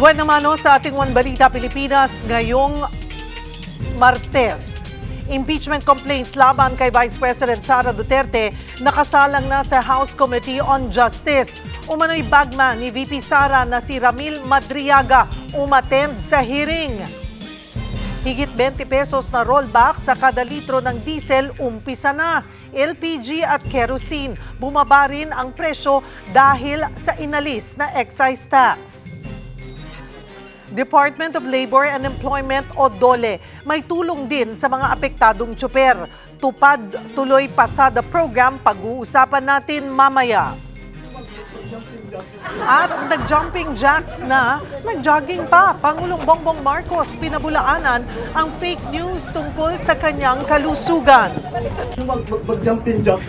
Buwan naman sa ating One Balita Pilipinas ngayong Martes. Impeachment complaints laban kay Vice President Sara Duterte nakasalang na sa House Committee on Justice. Umano'y bagman ni VP Sara na si Ramil Madriaga umattend sa hearing. Higit 20 pesos na rollback sa kada litro ng diesel umpisa na. LPG at kerosene, bumaba rin ang presyo dahil sa inalis na excise tax. Department of Labor and Employment o DOLE may tulong din sa mga apektadong tsuper. Tupad tuloy pasada program, pag-uusapan natin mamaya. At nag-jumping jacks na, nag-jogging pa. Pangulong Bongbong Marcos pinabulaanan ang fake news tungkol sa kanyang kalusugan. Mag-jumping jacks.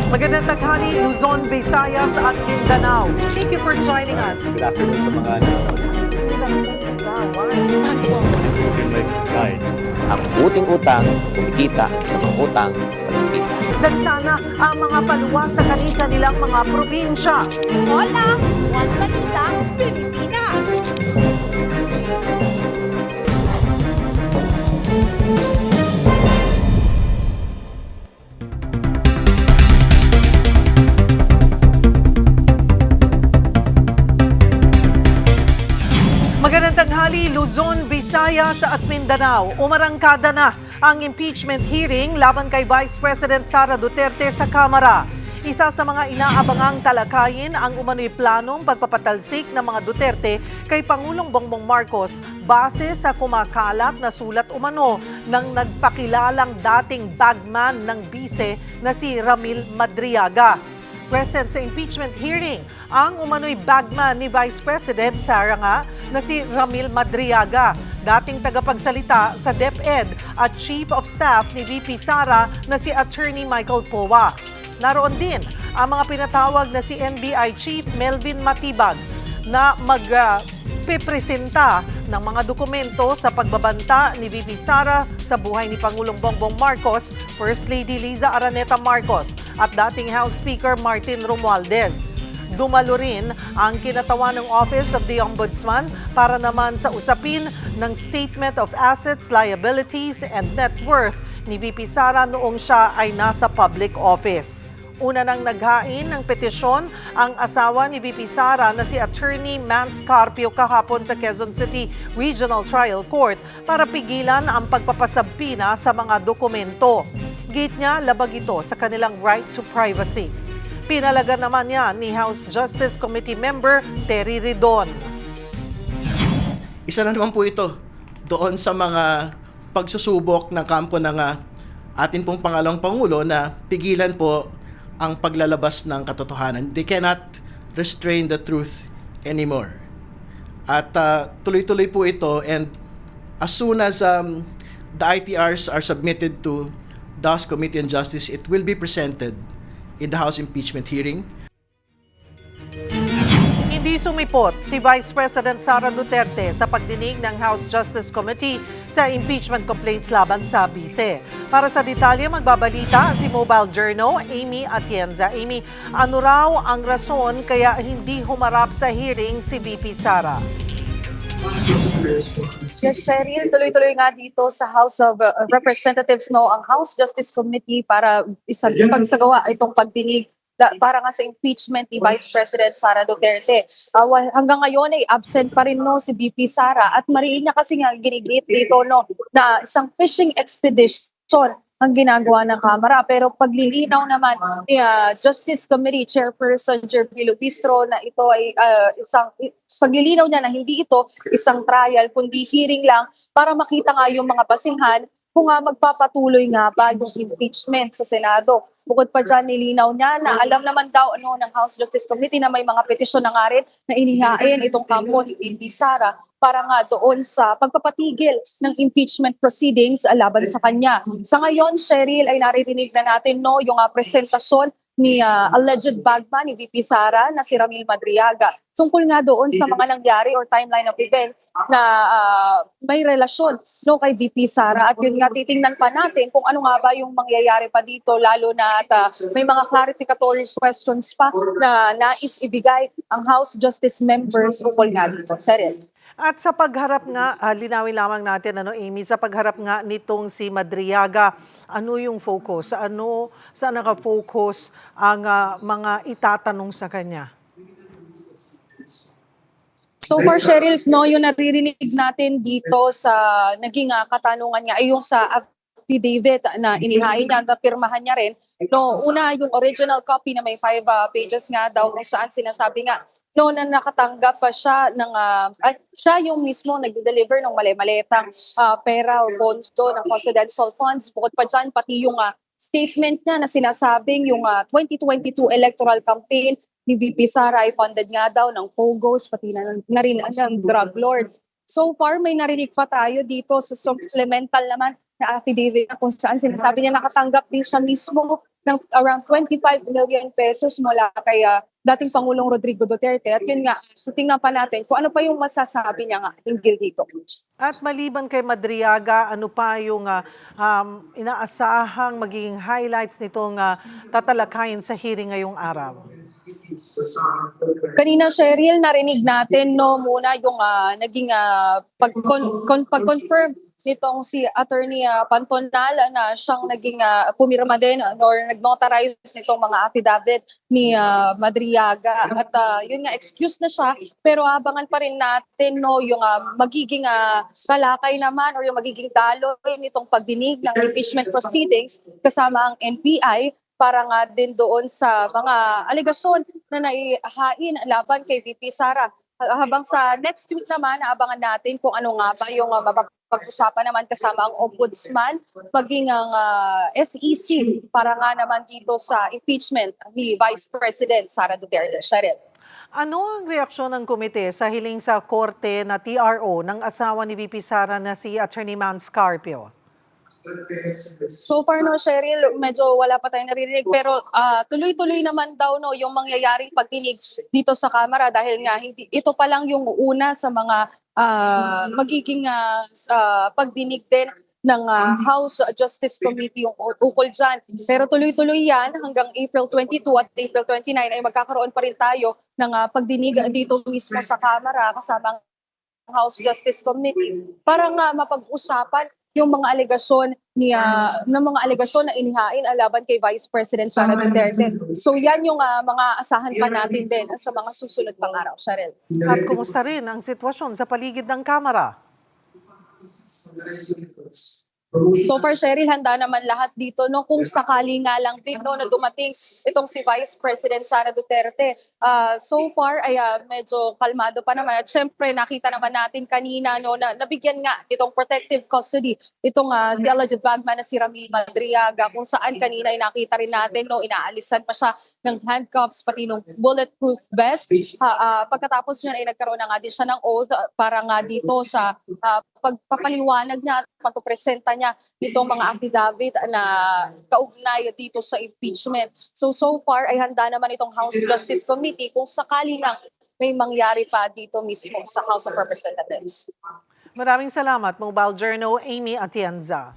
Magandang taghali, Luzon, Visayas at Mindanao. Thank you for joining us. Good afternoon sa mga nanonood sa guide. Ang buting utang, kumikita sa mga utang, kumikita. Nagsana ang mga paluwa sa kanilang mga probinsya. Hola! One Balita, Pilipinas! Magandang tanghali, Luzon, Visayas at Mindanao. Umarangkada na ang impeachment hearing laban kay Vice President Sara Duterte sa Kamara. Isa sa mga inaabangang talakayin ang umano'y planong pagpapatalsik ng mga Duterte kay Pangulong Bongbong Marcos base sa kumakalat na sulat umano ng nagpakilalang dating bagman ng bise na si Ramil Madriaga. Present sa impeachment hearing ang umano'y bagman ni Vice President Sara nga na si Ramil Madriaga, dating tagapagsalita sa DepEd at Chief of Staff ni VP Sara na si Attorney Michael Powa. Naroon din ang mga pinatawag na si NBI Chief Melvin Matibag na magpipresenta ng mga dokumento sa pagbabanta ni VP Sara sa buhay ni Pangulong Bongbong Marcos, First Lady Liza Araneta Marcos at dating House Speaker Martin Romualdez. Dumalo rin ang kinatawan ng Office of the Ombudsman para naman sa usapin ng Statement of Assets, Liabilities and Net Worth ni VP Sara noong siya ay nasa public office. Una nang naghain ng petisyon ang asawa ni VP Sara na si Attorney Mance Carpio kahapon sa Quezon City Regional Trial Court para pigilan ang pagpapasabpina sa mga dokumento. Gate niya, labag ito sa kanilang right to privacy. Pinalaga naman niya ni House Justice Committee member Terry Ridon. Isa na naman po ito doon sa mga pagsusubok ng kampo ng atin pong pangalawang Pangulo na pigilan po ang paglalabas ng katotohanan. They cannot restrain the truth anymore. At tuloy-tuloy po ito, and as soon as the ITRs are submitted to the House Committee on Justice, it will be presented in the House impeachment hearing. Hindi sumipot si Vice President Sara Duterte sa pagdinig ng House Justice Committee sa impeachment complaints laban sa bise. Para sa detalye, magbabalita si Mobile Journal, Amy Atienza. Amy, ano raw ang rason kaya hindi humarap sa hearing si VP Sara? Yes, Cheryl, tuloy-tuloy nga dito sa House of Representatives ang House Justice Committee para pagsagawa itong pagdinig para nga sa impeachment ni Vice President Sara Duterte. Hanggang ngayon ay absent pa rin si VP Sara at mariin niya kasi nga ginigit dito na isang fishing expedition ang ginagawa ng Kamara. Pero paglilinaw naman ni Justice Committee Chairperson Jerry Lubistro na ito ay paglilinaw niya na hindi ito isang trial kundi hearing lang para makita nga yung mga basihan kung magpapatuloy nga ba yung impeachment sa Senado. Bukod pa dyan, nilinaw niya na alam naman daw ng House Justice Committee na may mga petisyon na nga rin na inihain itong kampo ni VP Sara para nga doon sa pagpapatigil ng impeachment proceedings laban sa kanya. Sa ngayon, Cheryl, ay naririnig na natin yung presentasyon ni alleged bagman ni VP Sara na si Ramil Madriaga tungkol nga doon sa mga nangyari or timeline of events na may relasyon no kay VP Sara, at yun nga titingnan pa natin kung ano nga ba yung mangyayari pa dito, lalo na at may mga clarificatory questions pa na nais ibigay ang House Justice members ukol nga dito. Cheryl. At sa pagharap nga, linawin lamang natin, Amy, sa pagharap nga nitong si Madriaga, ano yung focus? Saan naka-focus ang mga itatanong sa kanya? So far, Cheryl, no, yung naririnig natin dito sa naging katanungan niya ay yung sa affidavit na inihain niya, na pirmahan niya rin. No, una, yung original copy na may 5 pages nga daw kung saan sinasabi nga no, na nakatanggap pa siya ng siya yung mismo nag-deliver ng mali-malitang pera o pondo ng confidential funds. Bukod pa dyan, pati yung statement niya na sinasabing yung 2022 electoral campaign ni VP Sara ay funded nga daw ng POGOs, pati na rin ng drug lords. So far, may narinig pa tayo dito sa supplemental naman na affidavit kung saan sinasabi niya nakatanggap din siya mismo ng around 25 million pesos mula kay dating Pangulong Rodrigo Duterte. At yun nga, tingnan pa natin kung ano pa yung masasabi niya nga hinggil dito. At maliban kay Madriaga, ano pa yung inaasahang magiging highlights nitong tatalakayin sa hearing ngayong araw? Kanina, Cheryl, narinig natin no muna yung naging pag-confirm nitong si Attorney Pantonal na siyang naging pumirma din or nag-notarize nitong mga affidavit ni Madriaga. At yun nga, excuse na siya, pero abangan pa rin natin no yung magiging talakay naman or yung magiging daloy nitong pagdinig ng impeachment proceedings kasama ang NBI para nga din doon sa mga alegasyon na naihain laban kay VP Sara. Habang sa next week naman, naabangan natin kung ano nga ba yung mapag-usapan naman kasama ang Ombudsman, maging ang SEC para nga naman dito sa impeachment ni Vice President Sara Duterte. Cheryl. Ano ang reaksyon ng komite sa hiling sa korte na TRO ng asawa ni VP Sara na si Attorney Man Scarpio? So far no, Cheryl, medyo wala pa tayong naririnig, pero tuloy-tuloy naman daw no yung mangyayaring pagdinig dito sa Kamara dahil nga ito pa lang yung una sa mga magiging pagdinig din ng House Justice Committee yung ukol dyan. Pero tuloy-tuloy yan hanggang April 22 at April 29 ay magkakaroon pa rin tayo ng pagdinig dito mismo sa Kamara kasama ang House Justice Committee para nga mapag-usapan yung mga alegasyon na inihain laban kay Vice President Sara Duterte. So yan yung mga asahan pa natin din sa mga susunod pang araw. Cheryl. At kumusta rin ang sitwasyon sa paligid ng Kamara? So far, Cheryl, handa naman lahat dito no kung sakali nga lang din no na dumating itong si Vice President Sara Duterte. So far ay medyo kalmado pa naman at syempre nakita naman natin kanina no na nabigyan nga itong protective custody itong the alleged bagman na si Ramil Madriaga, kung saan kanina ay nakita rin natin no inaalisan pa siya ng handcuffs pati ng bulletproof vest. Pagkatapos niya ay nagkaroon na nga din siya ng oath para nga dito sa pagpapaliwanag niya at pagpapresenta niya itong mga affidavit na kaugnay dito sa impeachment. So far ay handa naman itong House Justice Committee kung sakali lang may mangyari pa dito mismo sa House of Representatives. Maraming salamat, Mobile Journal, Amy Atienza.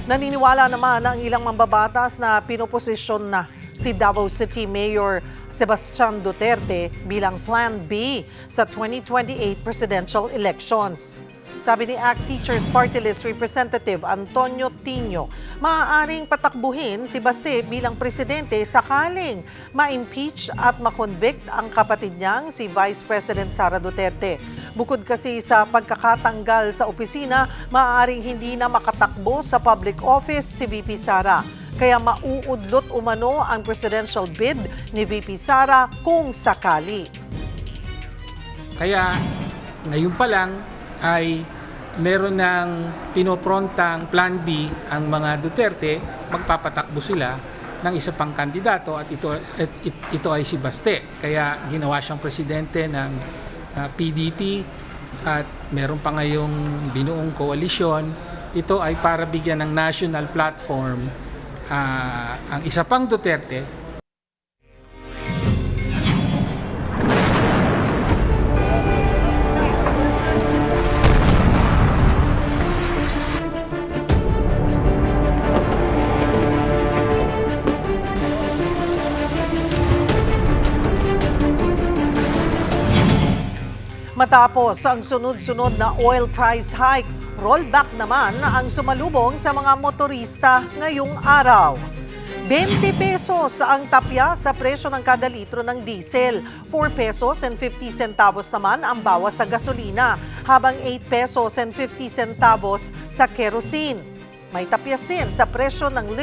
Naniniwala naman ang ilang mambabatas na pinoposisyon na si Davao City Mayor Sebastian Duterte bilang Plan B sa 2028 presidential elections. Sabi ni ACT Teachers Party List Representative Antonio Tino, maaaring patakbuhin si Baste bilang presidente sakaling ma-impeach at ma-convict ang kapatid niyang si Vice President Sara Duterte. Bukod kasi sa pagkakatanggal sa opisina, maaaring hindi na makatakbo sa public office si VP Sara. Kaya mauudlot umano ang presidential bid ni VP Sara kung sakali. Kaya ngayon pa lang ay meron ng pinoprontang Plan B ang mga Duterte, magpapatakbo sila ng isa pang kandidato at ito ay si Baste. Kaya ginawa siyang presidente ng PDP at meron pa ngayong binuong koalisyon. Ito ay para bigyan ng national platform ang isa pang Duterte. Matapos ang sunod-sunod na oil price hike, rollback naman ang sumalubong sa mga motorista ngayong araw. 20 pesos ang tapya sa presyo ng kada litro ng diesel. 4 pesos and 50 centavos naman ang bawas sa gasolina, habang 8 pesos and 50 centavos sa kerosene. May tapyas din sa presyo ng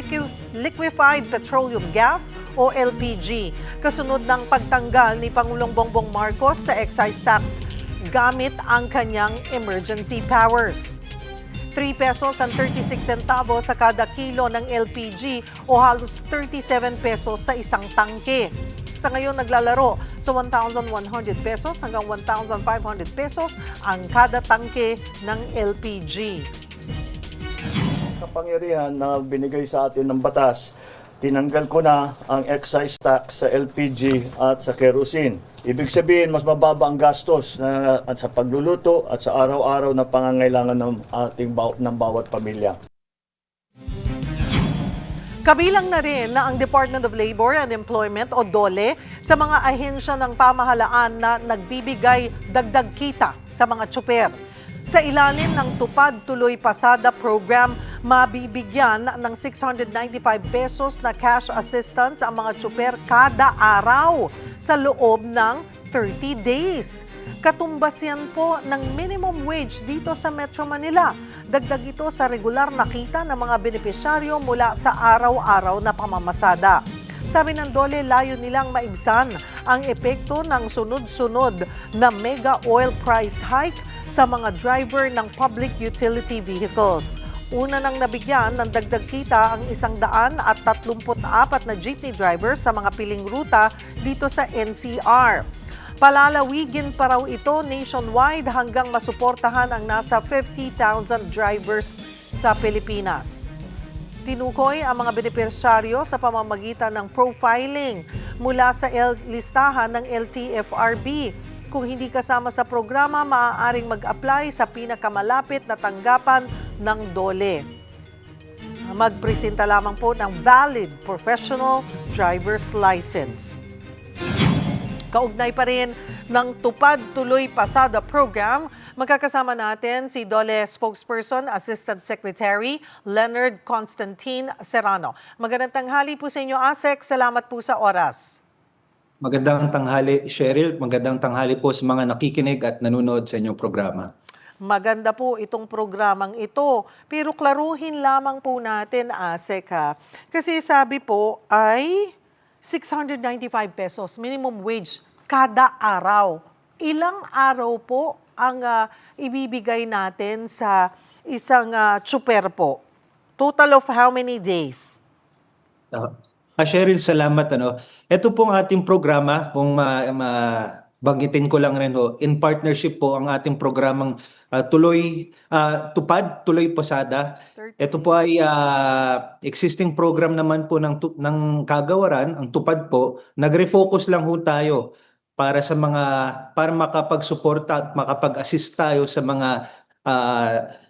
liquefied petroleum gas o LPG, kasunod ng pagtanggal ni Pangulong Bongbong Marcos sa excise tax gamit ang kanyang emergency powers. 3 pesos and 36 centavos sa kada kilo ng LPG o halos 37 pesos sa isang tangke. Sa ngayon naglalaro sa 1,100 pesos hanggang 1,500 pesos ang kada tangke ng LPG. Kapangyarihan na binigay sa atin ng batas, tinanggal ko na ang excise tax sa LPG at sa kerosene. Ibig sabihin, mas mababa ang gastos at sa pagluluto at sa araw-araw na pangangailangan ng bawat pamilya. Kabilang na rin na ang Department of Labor and Employment o DOLE sa mga ahensya ng pamahalaan na nagbibigay dagdag kita sa mga tsuper. Sa ilalim ng Tupad Tuloy Pasada program, mabibigyan ng 695 pesos na cash assistance ang mga tsuper kada araw sa loob ng 30 days. Katumbas yan po ng minimum wage dito sa Metro Manila. Dagdag ito sa regular na kita ng mga benepisyaryo mula sa araw-araw na pamamasada. Sabi ng DOLE, layo nilang maibsan ang epekto ng sunod-sunod na mega oil price hike sa mga driver ng public utility vehicles. Una nang nabigyan ng dagdag kita ang 134 na jeepney drivers sa mga piling ruta dito sa NCR. Palalawigin pa raw ito nationwide hanggang masuportahan ang nasa 50,000 drivers sa Pilipinas. Tinukoy ang mga benepisyaryo sa pamamagitan ng profiling mula sa listahan ng LTFRB. Kung hindi kasama sa programa, maaaring mag-apply sa pinakamalapit na tanggapan ng DOLE. Magpresenta lamang po ng valid professional driver's license. Kaugnay pa rin ng Tupad Tuloy Pasada program, magkakasama natin si DOLE Spokesperson, Assistant Secretary Leonard Constantine Serrano. Magandang tanghali po sa inyo, ASEC. Salamat po sa oras. Magandang tanghali, Cheryl. Magandang tanghali po sa mga nakikinig at nanonood sa inyong programa. Maganda po itong programang ito. Pero klaruhin lamang po natin, ASEC, ha? Kasi sabi po ay 695 pesos minimum wage kada araw. Ilang araw po ang ibibigay natin sa isang tsuper po? Total of how many days? Cheryl, salamat. Ito pong ating programa, kung banggitin ko lang rin, in partnership po ang ating programang Tupad Tuloy Pasada. Ito po ay existing program naman po ng kagawaran, ang Tupad po. Nagre-focus lang ho tayo para makapag-suporta at makapag-assist tayo sa mga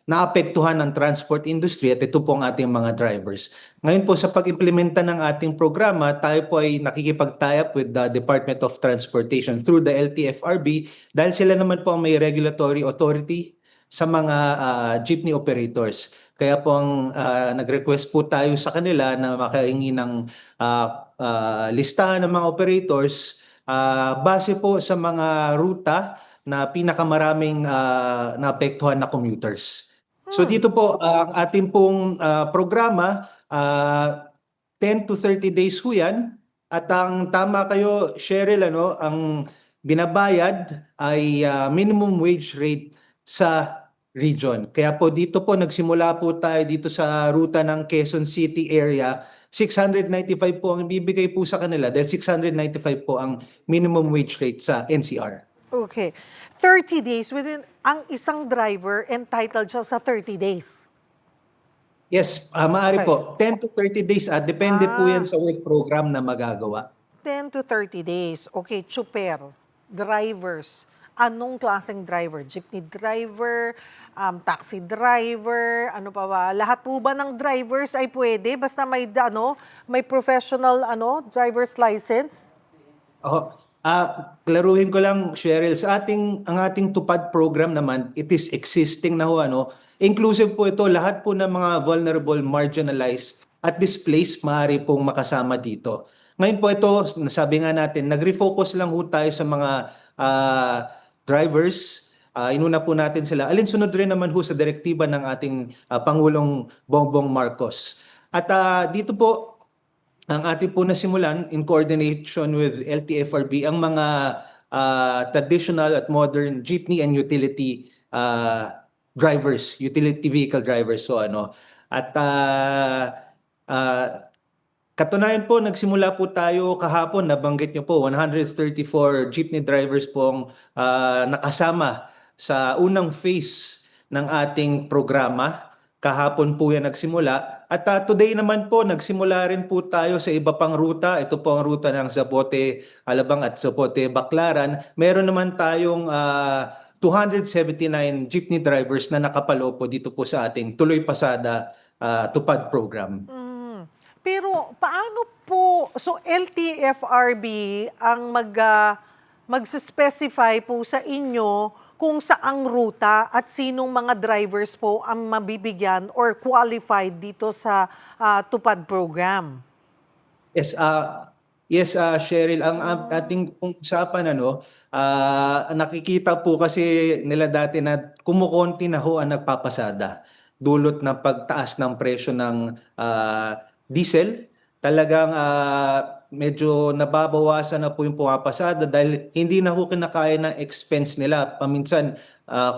naapektuhan ng transport industry, at ito po ang ating mga drivers. Ngayon po sa pag-implementa ng ating programa, tayo po ay nakikipag-tie up with the Department of Transportation through the LTFRB dahil sila naman po ang may regulatory authority sa mga jeepney operators. Kaya po nag-request po tayo sa kanila na makahingi ng listahan ng mga operators base po sa mga ruta na pinakamaraming naapektuhan na commuters. So dito po ang ating pong programa, 10 to 30 days ho yan. At ang tama kayo, Cheryl, ang binabayad ay minimum wage rate sa region. Kaya po dito po nagsimula po tayo dito sa ruta ng Quezon City area. 695 po ang ibibigay po sa kanila dahil 695 po ang minimum wage rate sa NCR. Okay. 30 days within ang isang driver entitled siya sa 30 days. Yes, maaari Okay. po. 10 to 30 days, depende po Ah. yan sa work program na magagawa. 10 to 30 days. Okay, chuper, drivers. Anong klaseng driver? Jeepney driver, taxi driver, ano pa ba? Lahat po ba ng drivers ay pwede basta may may professional driver's license? Oh, klaruhin ko lang, Cheryl, ang ating tupad program naman, it is existing na ho, inclusive po ito, lahat po ng mga vulnerable, marginalized at displaced, maaari pong makasama dito. Ngayon po ito, nasabi nga natin, nag-refocus lang ho tayo sa mga drivers. Inuna po natin sila. Alinsunod rin naman ho sa direktiba ng ating Pangulong Bongbong Marcos. At dito po, ang ating po nasimulan in coordination with LTFRB ang mga traditional at modern jeepney and utility drivers, utility vehicle drivers. So at katunayan po, nagsimula po tayo kahapon, nabanggit niyo po, 134 jeepney drivers pong nakasama sa unang phase ng ating programa. Kahapon po yan nagsimula. At today naman po, nagsimula rin po tayo sa iba pang ruta. Ito po ang ruta ng Zapote, Alabang at Zapote, Baclaran. Meron naman tayong 279 jeepney drivers na nakapalo po dito po sa ating Tuloy Pasada Tupad program. Pero paano po, so LTFRB ang mag-specify po sa inyo kung saang ruta at sinong mga drivers po ang mabibigyan or qualified dito sa Tupad program? Yes, Cheryl, ang ating usapan nakikita po kasi nila dati na kumukonti na ho ang nagpapasada. Dulot ng pagtaas ng presyo ng diesel, talagang medyo nababawasan na po yung pumapasada dahil hindi na ho kinakaya ng expense nila. Paminsan,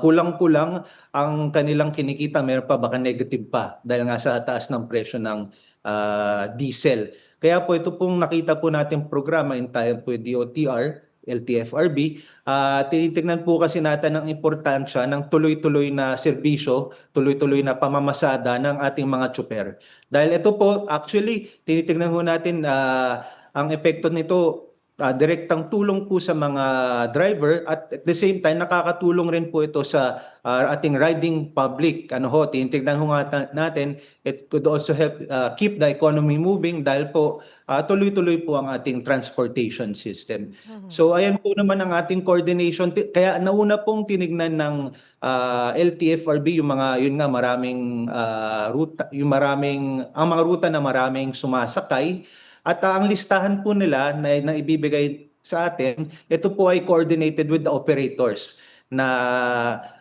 kulang-kulang ang kanilang kinikita, meron pa baka negative pa dahil nga sa taas ng presyo ng diesel. Kaya po ito pong nakita po natin programa in time po DOTR, LTFRB, tinitingnan po kasi natin ang importansya ng tuloy-tuloy na serbisyo, tuloy-tuloy na pamamasada ng ating mga tsuper. Dahil ito po, actually, tinitingnan po natin ang epekto nito, direktang tulong po sa mga driver at the same time, nakakatulong rin po ito sa ating riding public. Tinitingnan ho natin, it could also help keep the economy moving dahil po tuloy-tuloy po ang ating transportation system. So ayan po naman ang ating coordination. Kaya nauna pong tinignan ng LTFRB yung mga maraming ruta, ang mga ruta na maraming sumasakay. At ang listahan po nila na ibibigay sa atin, ito po ay coordinated with the operators na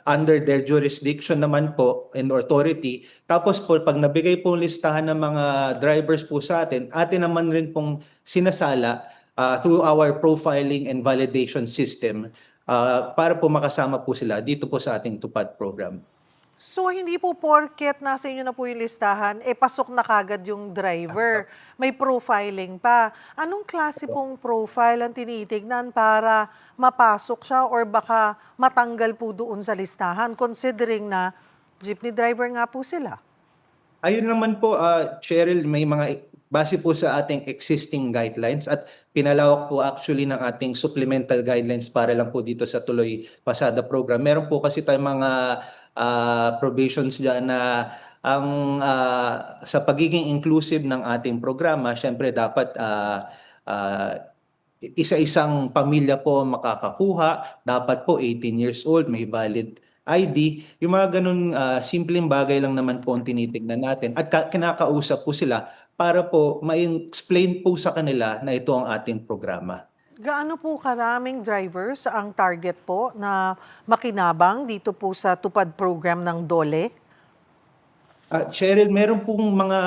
under their jurisdiction naman po and authority. Tapos po, pag nabigay po ang listahan ng mga drivers po sa atin naman rin pong sinasala through our profiling and validation system para po makasama po sila dito po sa ating Tupad program. So, hindi po porket nasa inyo na po yung listahan, pasok na kagad yung driver. May profiling pa. Anong klase pong profile ang tinitignan para mapasok siya or baka matanggal po doon sa listahan considering na jeepney driver nga po sila? Ayun naman po, Cheryl, may mga base po sa ating existing guidelines at pinalawak po actually ng ating supplemental guidelines para lang po dito sa Tuloy Pasada program. Meron po kasi tayong mga provisions dyan na sa pagiging inclusive ng ating programa, syempre dapat isa-isang pamilya po makakakuha, dapat po 18 years old, may valid ID, yung mga ganun simpleng bagay lang naman po ang tinitignan natin at kinakausap po sila para po ma-explain po sa kanila na ito ang ating programa. Gaano po karaming drivers ang target po na makinabang dito po sa Tupad program ng DOLE? Cheryl, meron pong mga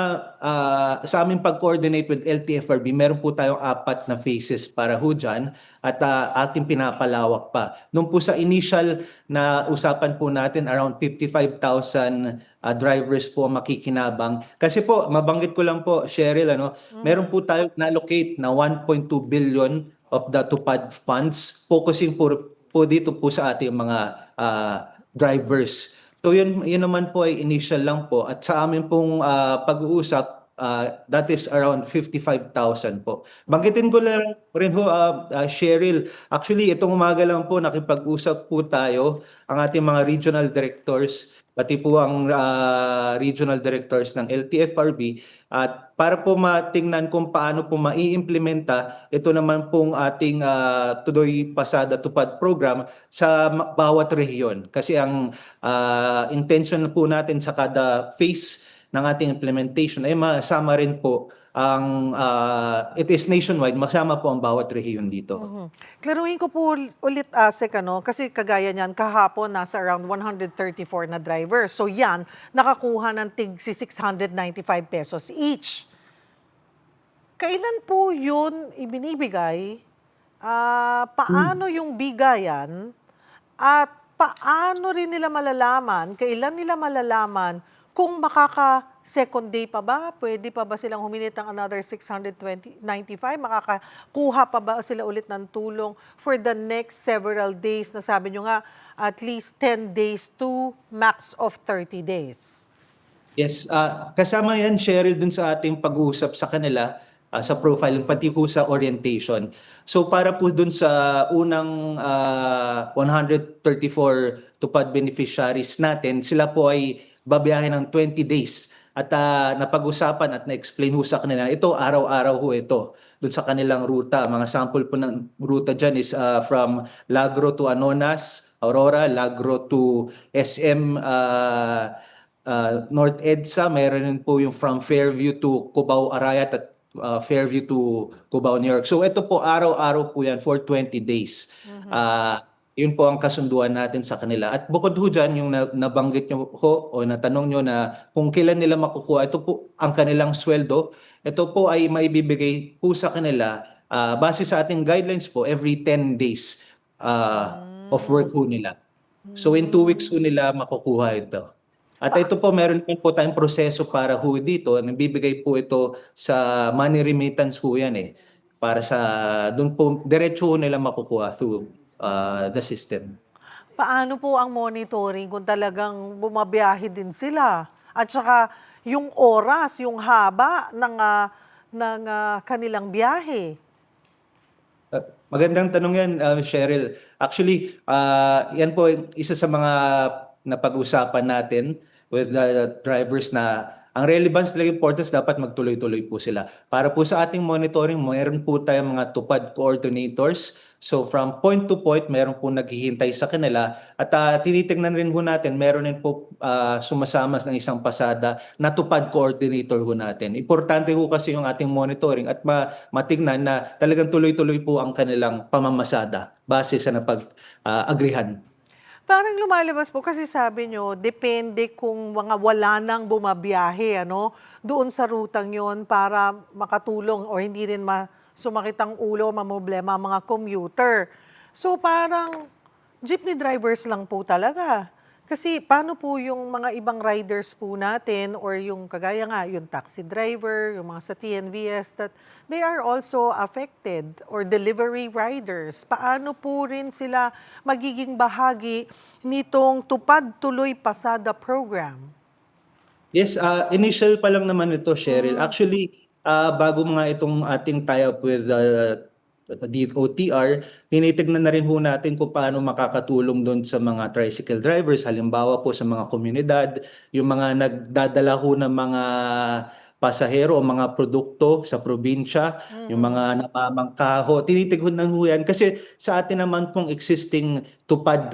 sa aming pag-coordinate with LTFRB, meron po tayong 4 na phases para ho dyan at ating pinapalawak pa. Nung po sa initial na usapan po natin, around 55,000 drivers po makikinabang. Kasi po, mabanggit ko lang po, Cheryl, meron po tayong na-allocate na 1.2 billion of the Tupad funds, focusing po dito po sa ating mga drivers. So yun naman po ay initial lang po at sa amin pong pag-uusap that is around 55,000 po. Banggitin ko lang rin ho Cheryl, actually itong umaga lang po nakipag-usap po tayo ang ating mga regional directors pati po ang regional directors ng LTFRB at para po matingnan kung paano po maiimplementa ito naman pong ating Tuloy Pasada Tupad program sa bawat rehiyon. Kasi ang intention po natin sa kada phase ng ating implementation ay masama rin po ang it is nationwide, masama po ang bawat rehiyon dito. Klaruhin ko po ulit, Asek, kasi kagaya niyan, kahapon nasa around 134 na drivers. So yan, nakakuha ng tig si 695 pesos each. Kailan po yun ibinibigay? Paano yung bigayan? At paano rin nila malalaman, kailan nila malalaman kung makaka-second day pa ba? Pwede pa ba silang huminit ng another 695? Makakakuha pa ba sila ulit ng tulong for the next several days na sabi nyo nga, at least 10 days to max of 30 days? Yes, kasama yan, Cheryl, dun sa ating pag-uusap sa kanila, sa profiling, pati po sa orientation. So para po dun sa unang 134 tupad beneficiaries natin, sila po ay babiyahin ng 20 days. At napag-usapan at na-explain ho sa kanila, ito araw-araw ho ito, dun sa kanilang ruta. Mga sample po ng ruta dyan is from Lagro to Anonas, Aurora, Lagro to SM North EDSA, meron din po yung from Fairview to Cubao Arayat at Fairview to Cubao, New York. So ito po araw-araw po yan for 20 days. Yun po ang kasunduan natin sa kanila. At bukod ho dyan, yung nabanggit nyo ho o natanong nyo na kung kailan nila makukuha, ito po ang kanilang sweldo. Ito po ay maibibigay po sa kanila base sa ating guidelines po every 10 days of work ho nila. So in 2 weeks ho nila makukuha ito. At ito po, meron po tayong proseso para ho dito. Nabibigay po ito sa money remittance ho yan eh. Para sa, doon po, diretso ho nila makukuha through the system. Paano po ang monitoring kung talagang bumabiyahe din sila? At saka yung oras, yung haba ng kanilang biyahe. Magandang tanong yan, Cheryl. Actually, yan po isa sa mga napag-usapan natin with the drivers na ang relevance talaga importance dapat magtuloy-tuloy po sila. Para po sa ating monitoring, mayroon po tayong mga tupad coordinators. So from point to point, mayroon po naghihintay sa kanila. At tinitingnan rin po natin, mayroon din po sumasama ng isang pasada na tupad coordinator po natin. Importante po kasi yung ating monitoring at matignan na talagang tuloy-tuloy po ang kanilang pamamasada base sa napag-agrihan. Parang lumalabas po kasi sabi nyo, depende kung mga wala nang bumabiyahe, doon sa rutang yon para makatulong o hindi rin sumakit ang ulo, mamroblema ang mga commuter. So parang jeepney drivers lang po talaga. Kasi paano po yung mga ibang riders po natin or yung kagaya nga, yung taxi driver, yung mga sa TNVS that they are also affected or delivery riders. Paano po rin sila magiging bahagi nitong Tupad Tuloy Pasada program? Yes, initial pa lang naman ito, Cheryl. Actually, bago nga itong ating tie-up with DOTR, tinitignan na rin ho natin kung paano makakatulong doon sa mga tricycle drivers, halimbawa po sa mga komunidad, yung mga nagdadala ho ng mga pasahero o mga produkto sa probinsya, yung mga namamangkaho, tinitignan ho yan. Kasi sa atin naman pong existing tupad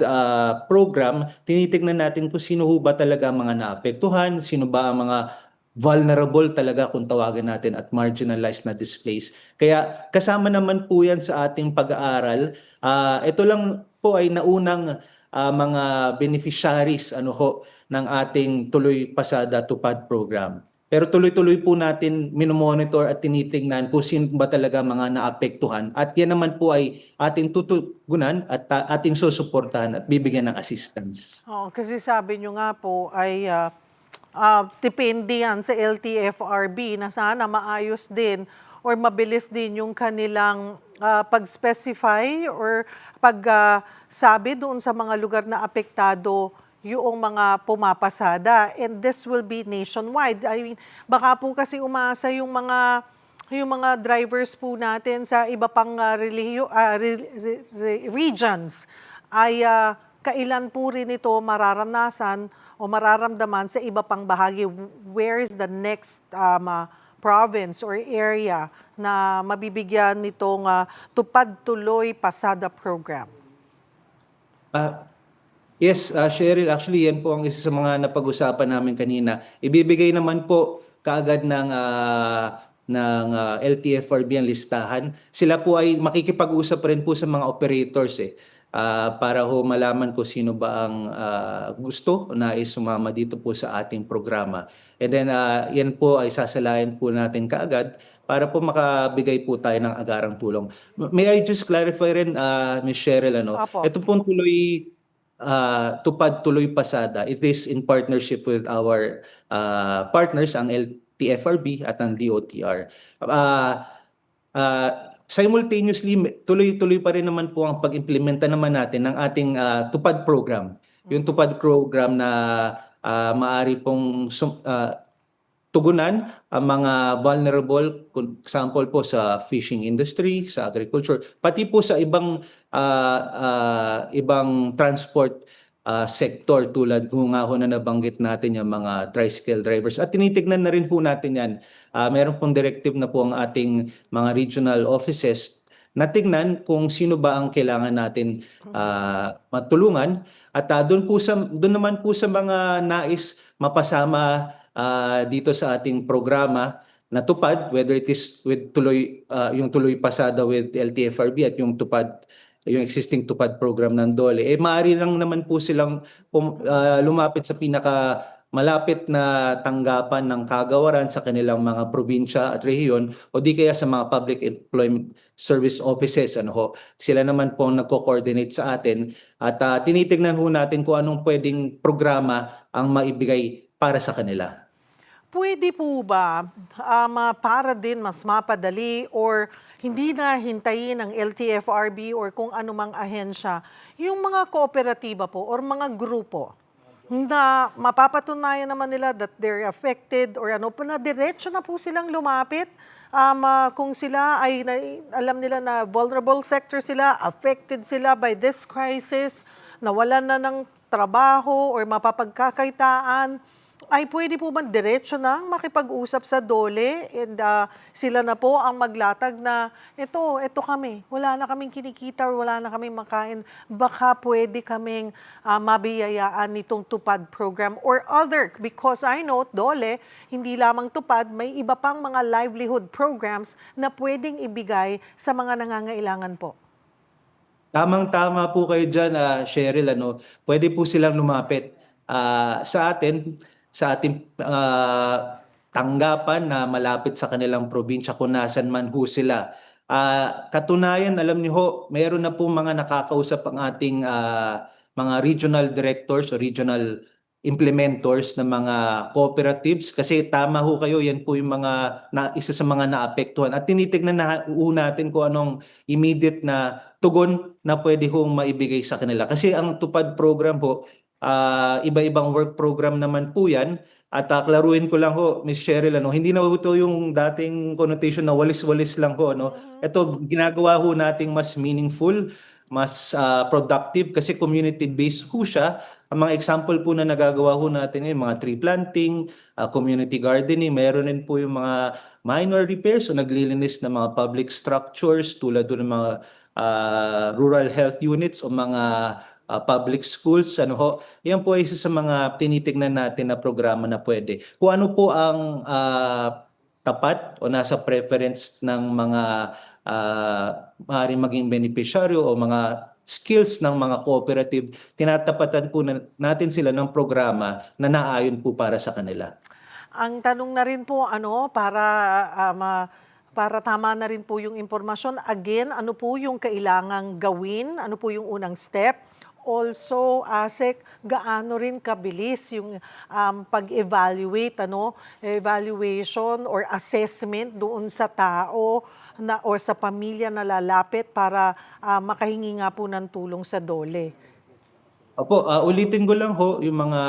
program, tinitignan natin kung sino ho ba talaga ang mga naapektuhan, sino ba ang mga vulnerable talaga kung tawagin natin at marginalized na displays. Kaya kasama naman po yan sa ating pag-aaral. Ito lang po ay naunang mga beneficiaries ng ating Tuloy Pasada Tupad program. Pero tuloy-tuloy po natin minomonitor at tinitingnan kung sino ba talaga mga naapektuhan. At yan naman po ay ating tutugunan at ating susuportahan at bibigyan ng assistance. Kasi sabi nyo nga po ay depende yan sa LTFRB na sana maayos din or mabilis din yung kanilang pag-specify or pagsabi doon sa mga lugar na apektado yung mga pumapasada, and this will be nationwide. I mean, baka po kasi umasa yung mga drivers po natin sa iba pang regions ay kailan po rin ito mararanasan o mararamdaman sa iba pang bahagi. Where is the next province or area na mabibigyan nitong Tupad Tuloy Pasada program? Yes, Cheryl, actually yan po ang isa sa mga napag-usapan namin kanina. Ibibigay naman po kaagad ng LTFRB ang listahan. Sila po ay makikipag-usap rin po sa mga operators para ho malaman kung sino ba ang gusto na sumama dito po sa ating programa. And then yan po ay sasalayan po natin kaagad para po makabigay po tayo ng agarang tulong. May I just clarify rin, Ms. Cheryl, Apo. ito pong Tupad Tuloy Pasada, it is in partnership with our partners, ang LTFRB at ang DOTR. Simultaneously, tuloy-tuloy pa rin naman po ang pag-implementa naman natin ng ating Tupad program. Yung Tupad program na maaari pong tugunan ang mga vulnerable, example po sa fishing industry, sa agriculture, pati po sa ibang transport sector tulad kung nga ho na nabanggit natin yung mga tricycle drivers. At tinitignan na rin po natin yan. Meron pong directive na po ang ating mga regional offices na tingnan kung sino ba ang kailangan natin matulungan. At doon naman po sa mga nais mapasama dito sa ating programa na Tupad, whether it is with yung Tuloy Pasada with LTFRB at yung yung existing Tupad program ng DOLE, maaari lang naman po silang lumapit sa pinaka malapit na tanggapan ng kagawaran sa kanilang mga probinsya at rehiyon o di kaya sa mga public employment service offices. Sila naman po nagko-coordinate sa atin at tinitingnan ho natin kung anong pwedeng programa ang maibigay para sa kanila. Pwede po ba para din mas mapadali or hindi na hintayin ng LTFRB or kung anumang ahensya, yung mga kooperatiba po or mga grupo na mapapatunayan naman nila that they're affected or na diretso na po silang lumapit kung sila ay alam nila na vulnerable sector sila, affected sila by this crisis, nawalan na ng trabaho or mapapagkakaitaan, ay pwede po ba diretso nang makipag-usap sa DOLE and sila na po ang maglatag na ito kami, wala na kaming kinikita or wala na kaming makain, baka pwede kaming mabiyayaan nitong Tupad program or other, because I know DOLE, hindi lamang Tupad, may iba pang mga livelihood programs na pwedeng ibigay sa mga nangangailangan po. Tamang-tama po kayo dyan, Cheryl. Pwede po silang lumapit sa ating tanggapan na malapit sa kanilang probinsya kung nasan man ho sila. Katunayan, alam niyo ho, mayroon na po mga nakakausap ang ating mga regional directors o regional implementors ng mga cooperatives kasi tama ho kayo, yan po yung isa sa mga naapektuhan at tinitignan na natin kung anong immediate na tugon na pwede hong maibigay sa kanila kasi ang Tupad program po, iba-ibang work program naman po yan. At klaruhin ko lang ho, Ms. Cheryl, hindi na ito yung dating connotation na walis-walis lang ho. Ito, ginagawa ho nating mas meaningful, mas productive kasi community-based ho siya. Ang mga example po na nagagawa ho natin ngayon, mga tree planting, community gardening, meron din po yung mga minor repairs o naglilinis ng mga public structures tulad ng mga rural health units o mga public schools, yan po ay isa sa mga tinitingnan natin na programa na pwede. Kung ano po ang tapat o nasa preference ng mga maaaring maging beneficiaryo o mga skills ng mga cooperative, tinatapatan po natin sila ng programa na naayon po para sa kanila. Ang tanong na rin po, para tama na rin po yung impormasyon, again, ano po yung kailangang gawin? Ano po yung unang step? Also, ASEC, gaano rin kabilis yung pag-evaluate, evaluation or assessment doon sa tao or sa pamilya na lalapit para makahingi nga po ng tulong sa DOLE? Opo, ulitin ko lang ho yung mga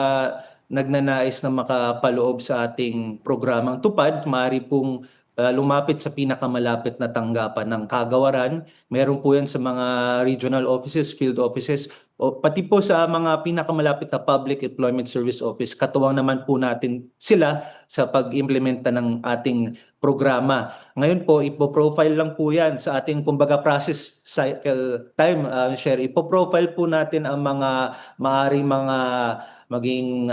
nagnanais na makapaloob sa ating programang tupad, maaari pong lumapit sa pinakamalapit na tanggapan ng kagawaran. Meron po yan sa mga regional offices, field offices, o pati po sa mga pinakamalapit na Public Employment Service Office. Katuwang naman po natin sila sa pag-implementa ng ating programa. Ngayon po, ipo-profile lang po yan sa ating kumbaga process cycle time, share. Ipo-profile po natin ang mga maaring mga maging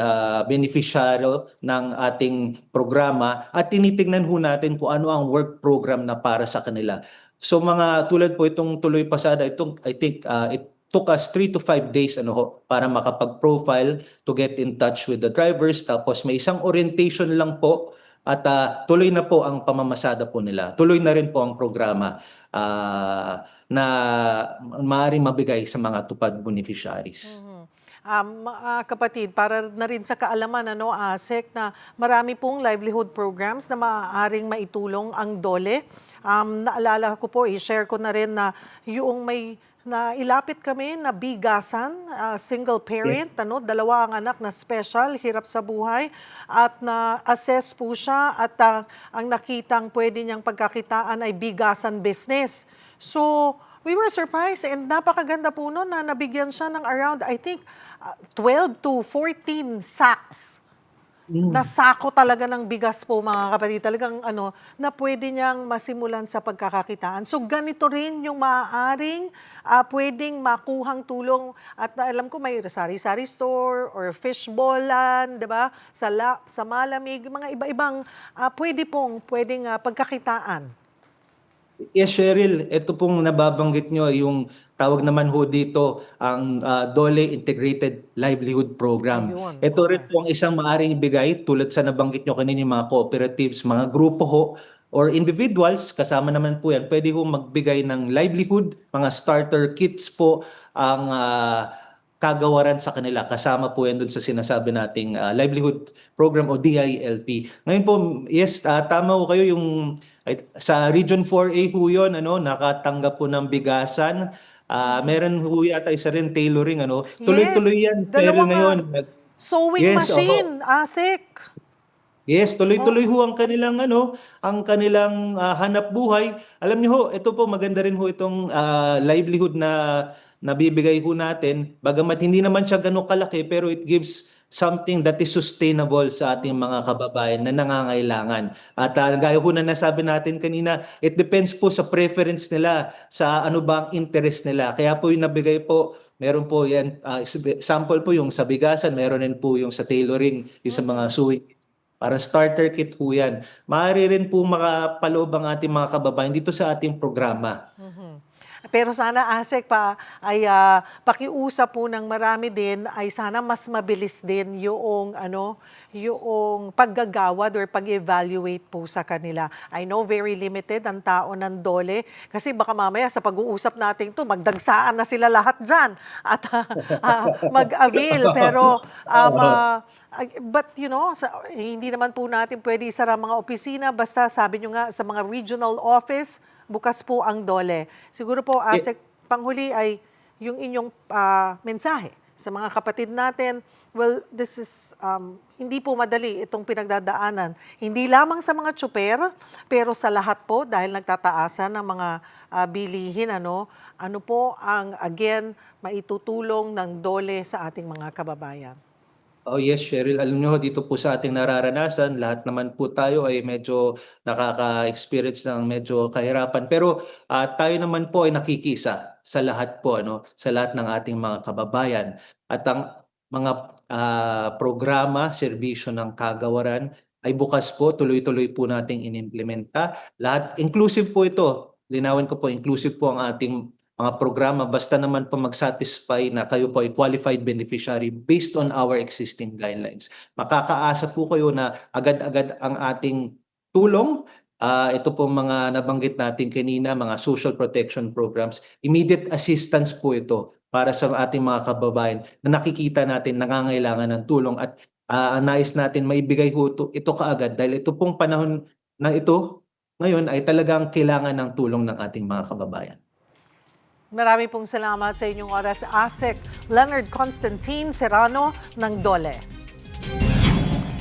beneficiaryo ng ating programa at tinitingnan ho natin kung ano ang work program na para sa kanila. So mga tulad po itong tuloy pasada, itong I think it took us 3 to 5 days para makapag-profile to get in touch with the drivers. Tapos may isang orientation lang po at tuloy na po ang pamamasada po nila. Tuloy na rin po ang programa na maaaring mabigay sa mga tupad beneficiaries. Kapatid, para na rin sa kaalaman, ASEC, na marami pong livelihood programs na maaaring maitulong ang DOLE. Naalala ko po, i-share ko na rin na yung may na ilapit kami na bigasan, single parent, dalawa ang anak na special, hirap sa buhay, at na-assess po siya at ang nakitang pwede niyang pagkakitaan ay bigasan business. So, we were surprised and napakaganda po noon na nabigyan siya ng around, I think, 12 to 14 sacks. Na sako talaga ng bigas po, mga kapatid, talagang na pwede niyang masimulan sa pagkakakitaan. So ganito rin yung maaaring pwedeng makuhang tulong, at alam ko may sari-sari store or fishballan, 'di ba? Sa malamig, mga iba-ibang pwedeng pagkakitaan. Yes, Cheryl, ito pong nababanggit nyo, yung tawag naman ho dito, ang DOLE Integrated Livelihood Program. Ayun, Ito rin po ang isang maaring ibigay, tulad sa nabanggit nyo kanina, yung mga cooperatives, mga grupo ho, or individuals, kasama naman po yan, pwede ho magbigay ng livelihood, mga starter kits po, ang kagawaran sa kanila. Kasama po yan dun sa sinasabi nating livelihood program o DILP. Ngayon po, yes, tama ho kayo, yung sa Region 4A ho yun, nakatanggap po ng bigasan. Meron ho yata isa rin tailoring, tuloy-tuloy yan. Pero ngayon, sewing Yes, machine, ASEC. yes, tuloy-tuloy ho ang kanilang hanap buhay. Alam niyo ho, ito po maganda rin ho itong livelihood na nabibigay ho natin. Bagamat hindi naman siya ganun kalaki, pero it gives something that is sustainable sa ating mga kababayan na nangangailangan. At gaya ho na nasabi natin kanina, it depends po sa preference nila, sa ano ba ang interest nila. Kaya po yung nabigay po, meron po yan, sample po yung sa bigasan, meron din po yung sa tailoring, yung sa mga sewing. Para starter kit po yan. Maaari rin po makapaloob ang ating mga kababayan dito sa ating programa. Pero sana, ASEC, pakiusap po ng marami din ay sana mas mabilis din yung paggagawad or pag-evaluate po sa kanila. I know very limited ang tao ng DOLE kasi baka mamaya sa pag-uusap natin to magdagsaan na sila lahat dyan at mag-avail. Pero but hindi naman po natin pwede isara mga opisina, basta sabi nyo nga sa mga regional office, bukas po ang DOLE. Siguro po, ASEC, panghuli ay yung inyong mensahe sa mga kapatid natin. Well, this is, hindi po madali itong pinagdadaanan. Hindi lamang sa mga tsuper, pero sa lahat po dahil nagtataasan ng mga bilihin. Ano po ang, again, maitutulong ng DOLE sa ating mga kababayan? Oh yes, Cheryl. Alam niyo, dito po sa ating nararanasan, lahat naman po tayo ay medyo nakaka-experience ng medyo kahirapan. Pero tayo naman po ay nakikisa sa lahat po, sa lahat ng ating mga kababayan. At ang mga programa, serbisyo ng kagawaran ay bukas po, tuloy-tuloy po nating inimplementa. Lahat, inclusive po ito. Linawin ko po, inclusive po ang ating mga programa, basta naman po mag-satisfy na kayo po ay qualified beneficiary based on our existing guidelines. Makakaasa po kayo na agad-agad ang ating tulong. Ito po mga nabanggit natin kanina, mga social protection programs. Immediate assistance po ito para sa ating mga kababayan na nakikita natin nangangailangan ng tulong at nais natin maibigay ito kaagad dahil ito pong panahon na ito ngayon ay talagang kailangan ng tulong ng ating mga kababayan. Marami pong salamat sa inyong oras, ASEC Leonard Constantine Serrano ng DOLE.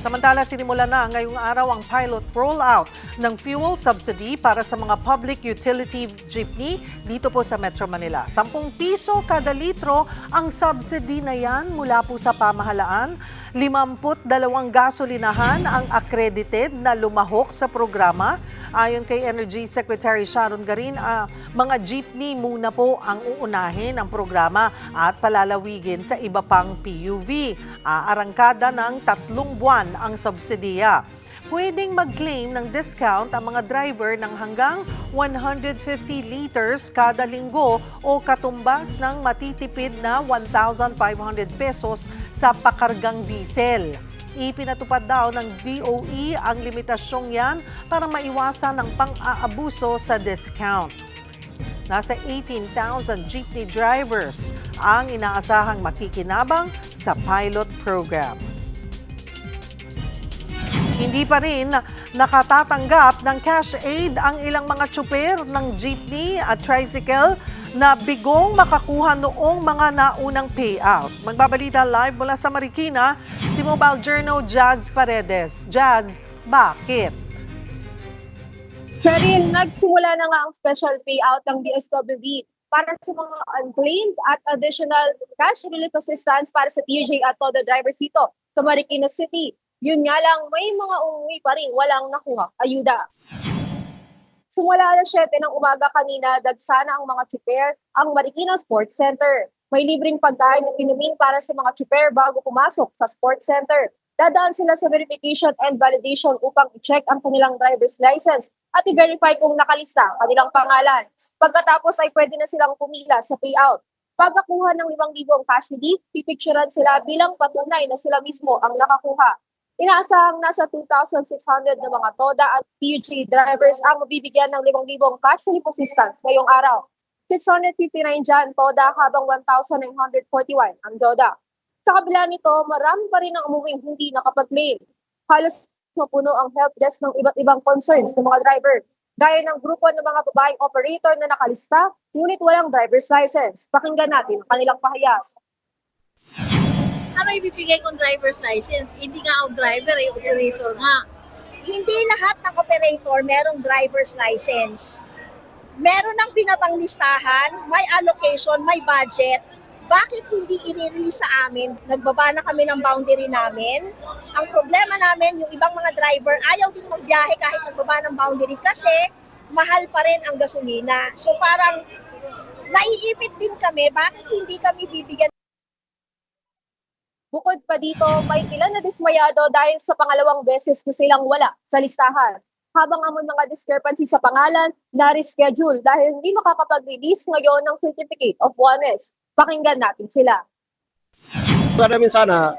Samantala, sinimula na ngayong araw ang pilot rollout ng fuel subsidy para sa mga public utility jeepney dito po sa Metro Manila. 10 piso kada litro ang subsidy na yan mula po sa pamahalaan. 52 gasolinahan ang accredited na lumahok sa programa. Ayon kay Energy Secretary Sharon Garin, mga jeepney muna po ang uunahin ng programa at palalawigin sa iba pang PUV. Aarangkada ng 3 buwan ang subsidiya. Pwedeng mag-claim ng discount ang mga driver ng hanggang 150 liters kada linggo o katumbas ng matitipid na 1,500 pesos sa pakargang diesel. Ipinatupad daw ng DOE ang limitasyong yan para maiwasan ang pang-aabuso sa discount. Nasa 18,000 jeepney drivers ang inaasahang makikinabang sa pilot program. Hindi pa rin nakatatanggap ng cash aid ang ilang mga tsuper ng jeepney at tricycle na bigong makakuha noong mga naunang payout. Magbabalita live mula sa Marikina, si Mobile Journal Jazz Paredes. Jazz, bakit? Cheryl, nagsimula na nga ang special payout ng DSWD para sa mga unclaimed at additional cash relief assistance para sa TJ at todo drivers dito sa Marikina City. Yun nga lang, may mga umuwi pa rin walang nakuha ayuda. Simula alas 7 ng umaga kanina, dagsana ang mga tsuper ang Marikina Sports Center. May libreng pagkain at inumin para sa mga tsuper bago pumasok sa Sports Center. Dadaan sila sa verification and validation upang i-check ang kanilang driver's license at i-verify kung nakalista ang kanilang pangalan. Pagkatapos ay pwede na silang pumila sa payout. Pagkakuha ng 5,000 cash relief, pipicturean sila bilang patunay na sila mismo ang nakakuha. Inaasahang nasa 2,600 na mga TODA at PUJ drivers ang mabibigyan ng 5,000 cash relief assistance ngayong araw. 659 dyan TODA habang 1,941 ang JODA. Sa kabila nito, marami pa rin ang umuwing hindi nakapag-claim. Halos mapuno ang help desk ng iba't ibang concerns ng mga driver. Gaya ng grupo ng mga babaeng operator na nakalista, ngunit walang driver's license. Pakinggan natin ang kanilang pahayag. Ano ibibigay kong driver's license? Hindi nga ako driver, operator nga. Hindi lahat ng operator merong driver's license. Meron ng binabanglistahan, may allocation, may budget. Bakit hindi i-release sa amin? Nagbaba na kami ng boundary namin. Ang problema namin, yung ibang mga driver, ayaw din magbiyahe kahit nagbaba ng boundary kasi mahal pa rin ang gasolina. So parang naiipit din kami, bakit hindi kami bibigyan. Bukod pa dito, may ilan na dismayado dahil sa pangalawang beses na silang wala sa listahan. Habang ang mga discrepancy sa pangalan na reschedule dahil hindi makakapag-release ngayon ng Certificate of Oneness. Pakinggan natin sila. Namin sana,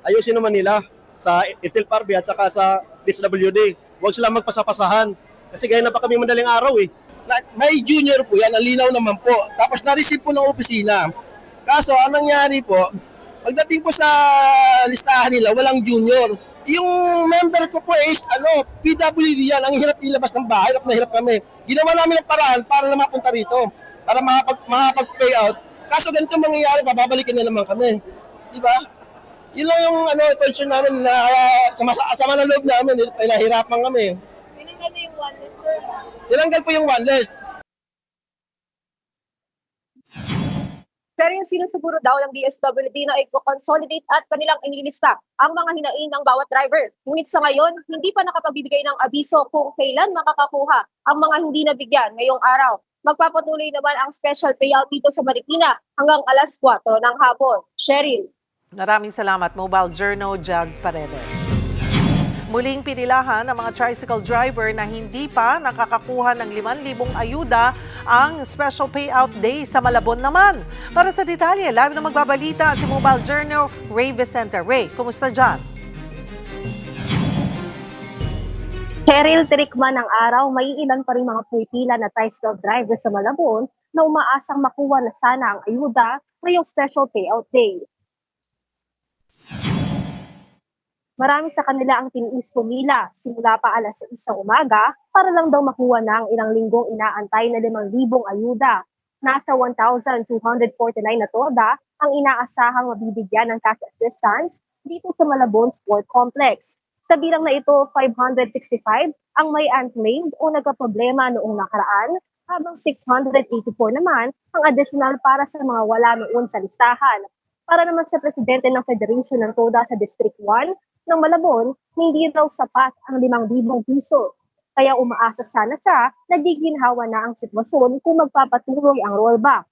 ayusin naman nila sa Itil Parby at saka sa DSWD. Huwag sila magpasapasahan. Kasi gaya na pa kami madaling araw eh. May junior po yan, ang linaw naman po. Tapos na-receive po ng opisina. Kaso, anong nangyari po, pagdating po sa listahan nila, walang junior. Yung member ko po is, PWD yan, ang hirap ilabas ng bahay, hirap na hirap kami. Ginawa namin ang paraan para na mapunta rito, para makapag-payout. Kaso ganito mangyayari, bababalikin na naman kami. Di ba? Yun lang yung concern namin na sama na loob namin, nahihirapan kami. Tinanggal na yung one list, sir. Tinanggal po yung one list. Pero yung sinusuguro daw ng DSWD na i-consolidate at kanilang inilista ang mga hinaing ng bawat driver. Ngunit sa ngayon, hindi pa nakapagbibigay ng abiso kung kailan makakakuha ang mga hindi nabigyan ngayong araw. Magpapatuloy naman ang special payout dito sa Marikina hanggang alas 4 ng hapon. Cheryl. Maraming salamat, Mobile Journal Jazz Paredes. Muling pinilahan ng mga tricycle driver na hindi pa nakakakuha ng 5,000 ayuda ang special payout day sa Malabon naman. Para sa detalye, live na magbabalita si Mobile Journal Ray Vicente. Ray, kumusta dyan? Cheryl, tirikman ng araw, may ilan pa rin mga pipila na tricycle driver sa Malabon na umaasang makuha na sana ang ayuda ngayong special payout day. Marami sa kanila ang tiniis pumila simula pa alas 6 ng umaga para lang daw makuha na ang ilang linggong inaantay na 5,000 ayuda. Nasa 1,249 na toda ang inaasahang mabibigyan ng cash assistance dito sa Malabon Sport Complex. Sa bilang na ito, 565 ang may unclaimed o nagkaproblema noong nakaraan, habang 684 naman ang additional para sa mga wala noon sa listahan. Para naman sa presidente ng Federation ng TODA sa District 1 ng Malabon, hindi raw sapat ang 5,000 piso. Kaya umaasa sana siya na giginhawa na ang sitwasyon kung magpapatuloy ang rollback.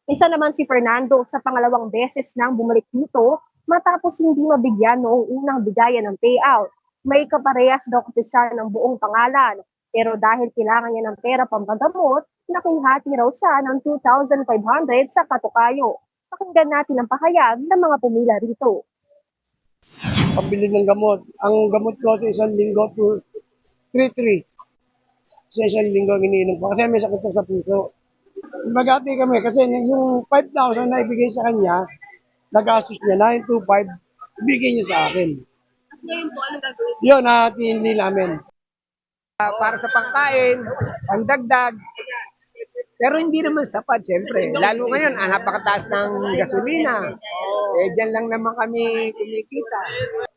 Isa naman si Fernando sa pangalawang beses nang bumalik dito matapos hindi mabigyan noong unang bigayan ng payout. May kaparehas daw kasi siya ng buong pangalan, pero dahil kailangan niya ng pera pambagamot, nakihati raw siya ng 2,500 sa katukayo. Pakinggan natin ang pahayag ng mga pumila rito. Pambili ng gamot. Ang gamot ko sa isang linggo to 3-3. Sa isang linggo iniinom ko kasi may sakit ko sa puso. Magati kami kasi yung 5,000 na ibigay sa kanya, nagastos niya, 925, ibigay niya sa akin. Kasi ngayon po, ano gagawin? Yun, nahatiin namin. Para sa pangkain, pangdagdag, pero hindi naman sapat, siyempre. Lalo ngayon, napakataas ng gasolina. Diyan lang naman kami kumikita.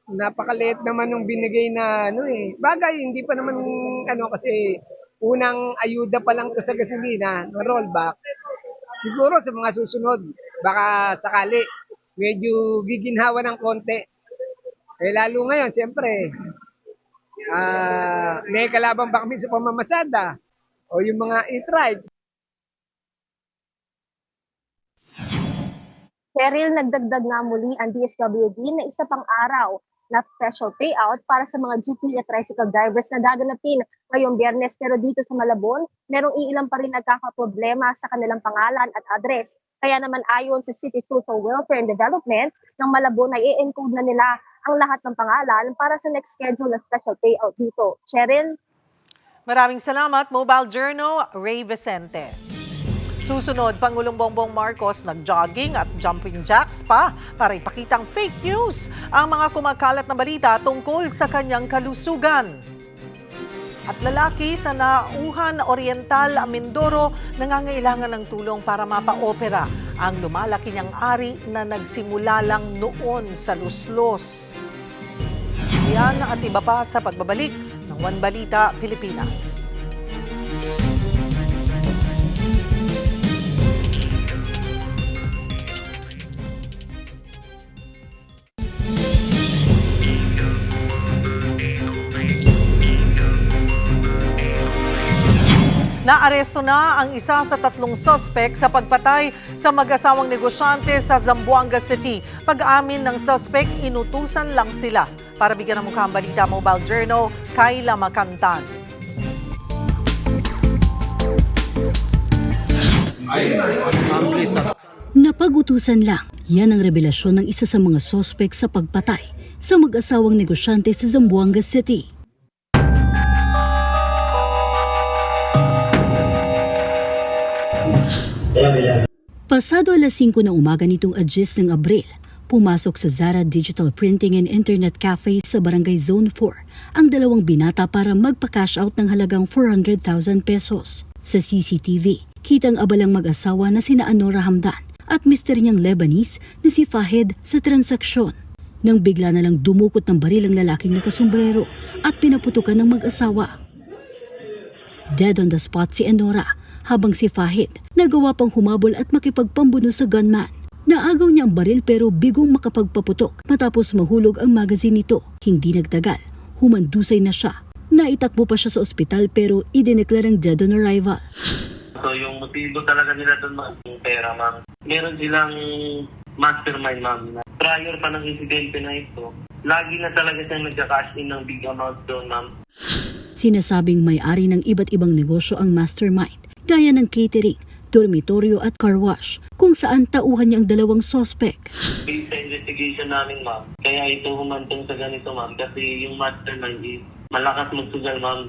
Napakaliit naman nung binigay na Bagay, hindi pa naman kasi unang ayuda pa lang to sa gasolina, na rollback. Siguro sa mga susunod, baka sakali, medyo giginhawa ng konti. Lalo ngayon, siyempre, may kalaban ba kami sa pamamasada o yung mga e-ride. Cheryl, nagdagdag nga muli ang DSWD na isa pang araw na special payout para sa mga jeepney at tricycle drivers na gaganapin ngayong Biyernes. Pero dito sa Malabon, merong iilan pa rin nagkakaproblema sa kanilang pangalan at address. Kaya naman ayon sa City Social Welfare and Development ng Malabon ay i-encode na nila ang lahat ng pangalan para sa next schedule na special payout dito. Cheryl? Maraming salamat, Mobile Journal, Ray Vicente. Susunod, Pangulong Bongbong Marcos nag-jogging at jumping jacks pa para ipakitang fake news ang mga kumakalat na balita tungkol sa kanyang kalusugan. At lalaki sa Nauhan Oriental, Mindoro, nangangailangan ng tulong para mapa-opera ang lumalaki niyang ari na nagsimula lang noon sa luslos. Yan at iba pa sa pagbabalik ng One Balita Pilipinas. Naaresto na ang isa sa 3 suspect sa pagpatay sa mag-asawang negosyante sa Zamboanga City. Pag-amin ng suspect, inutusan lang sila. Para bigyan ng mukhang balita, Mobile Journal, Kayla Makantan. Napag-utusan lang. Yan ang revelasyon ng isa sa mga suspect sa pagpatay sa mag-asawang negosyante sa Zamboanga City. Pasado alas 5 ng umaga nitong 10 ng Abril, pumasok sa Zara Digital Printing and Internet Cafe sa Barangay Zone 4 ang 2 binata para magpa-cash out ng halagang 400,000 pesos. Sa CCTV, kitang abalang mag-asawa na sina Anora Hamdan at mister niyang Lebanese na si Fahed sa transaksyon. Nang bigla na lang dumukot ng baril ang lalaking nakasombrero at pinaputukan ng mag-asawa. Dead on the spot si Anora, habang si Fahed nagawa pang humabol at makipagpambuno sa gunman. Naagaw niya ang baril pero bigong makapagpaputok matapos mahulog ang magazine nito. Hindi nagtagal, humandusay na siya. Naitakbo pa siya sa ospital pero idineklarang dead on arrival. So yung motibo talaga nila doon, ma'am, yung pera, ma'am. Meron silang mastermind, ma'am. Prior pa ng insidente na ito, lagi na talaga siyang nagka-cash in ng big amount doon, ma'am. Sinasabing may-ari ng iba't ibang negosyo ang mastermind, gaya ng catering, dormitoryo at car wash, kung saan tauhan niya ang 2 suspect. Based sa investigation namin, ma'am, kaya ito humantong sa ganito, ma'am, kasi yung mastermind is malakas magsugal, ma'am.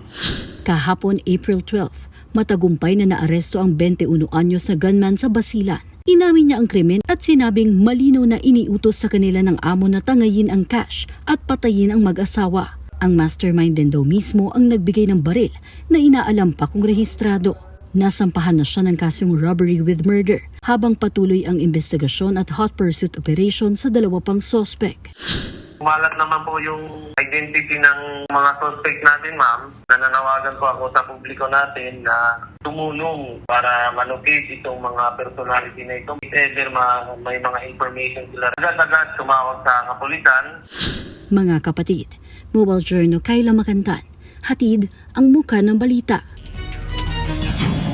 Kahapon, April 12, matagumpay na naaresto ang 21 anyos na gunman sa Basilan. Inamin niya ang krimen at sinabing malinaw na iniutos sa kanila ng amo na tangayin ang cash at patayin ang mag-asawa. Ang mastermind din daw mismo ang nagbigay ng baril na inaalam pa kung rehistrado. Nasampahan na siya ng kasong robbery with murder habang patuloy ang investigasyon at hot pursuit operation sa dalawa pang sospek. Kumalat naman po yung identity ng mga suspect natin, ma'am. Nananawagan po ako sa publiko natin na tumulong para malocate itong mga personality na ito. If ever may mga information sila, agad-agad tumawag sa kapulisan. Mga kapatid, Mobile Journal Kayla Makantan, hatid ang muka ng balita.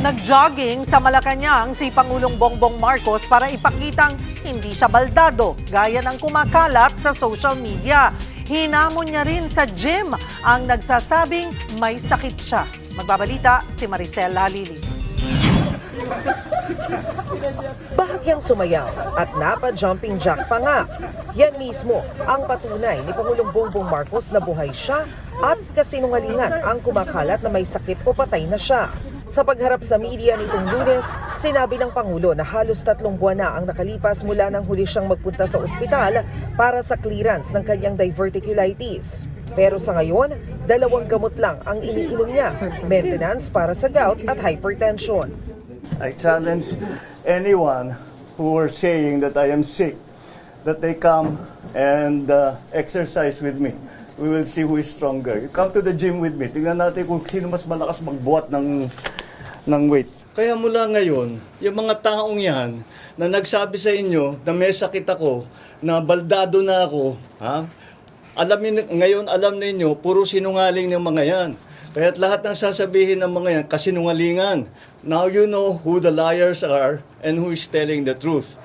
Nag-jogging sa Malacanang si Pangulong Bongbong Marcos para ipakitang hindi siya baldado gaya ng kumakalat sa social media. Hinamon niya rin sa gym ang nagsasabing may sakit siya. Magbabalita si Maricel Halili. Bahagyang sumayaw at napa-jumping jack pa nga. Yan mismo ang patunay ni Pangulong Bongbong Marcos na buhay siya at kasinungalingan ang kumakalat na may sakit o patay na siya. Sa pagharap sa media nitong Lunes, sinabi ng Pangulo na halos 3 buwan na ang nakalipas mula nang huli siyang magpunta sa ospital para sa clearance ng kanyang diverticulitis. Pero sa ngayon, 2 gamot lang ang iniinom niya, maintenance para sa gout at hypertension. I challenge anyone who are saying that I am sick, that they come and exercise with me. We will see who is stronger. You come to the gym with me. Tingnan natin kung sino mas malakas magbuhat ng weight. Kaya mula ngayon, yung mga taong yan na nagsabi sa inyo na may sakit ako, na baldado na ako, alam ninyo, puro sinungaling ng mga yan. Kaya't lahat ng sasabihin ng mga yan, kasinungalingan. Now you know who the liars are and who is telling the truth.